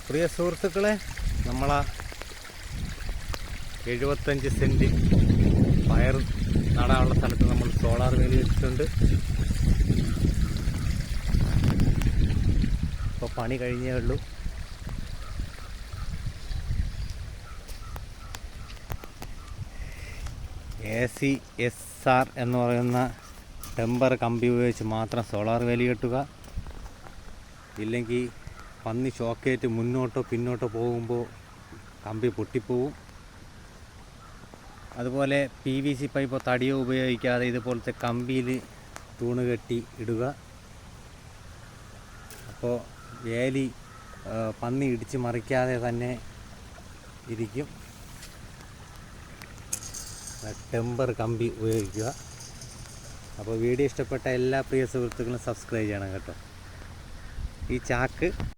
പ്രിയ സുഹൃത്തുക്കളെ, നമ്മളാ 75 സെൻറ്റ് പയർ നടാനുള്ള സ്ഥലത്ത് നമ്മൾ സോളാർ വേലി വെച്ചിട്ടുണ്ട്. ഇപ്പോൾ പണി കഴിഞ്ഞേ ഉള്ളൂ. ACSR എന്ന് പറയുന്ന ടെമ്പർ കമ്പി ഉപയോഗിച്ച് മാത്രം സോളാർ വേലി കെട്ടുക. ഇല്ലെങ്കിൽ പന്നി ഷോക്കേറ്റ് മുന്നോട്ടോ പിന്നോട്ടോ പോകുമ്പോൾ കമ്പി പൊട്ടിപ്പോവും. അതുപോലെ PVC പൈപ്പോ തടിയോ ഉപയോഗിക്കാതെ ഇതുപോലത്തെ കമ്പിയിൽ തൂണ് കെട്ടി ഇടുക. അപ്പോൾ വേലി പന്നി ഇടിച്ച് മറിക്കാതെ തന്നെ ഇരിക്കും. ടെമ്പർ കമ്പി ഉപയോഗിക്കുക. അപ്പോൾ വീഡിയോ ഇഷ്ടപ്പെട്ട എല്ലാ പ്രിയ സുഹൃത്തുക്കളും സബ്സ്ക്രൈബ് ചെയ്യണം കേട്ടോ. ഈ ചാക്ക്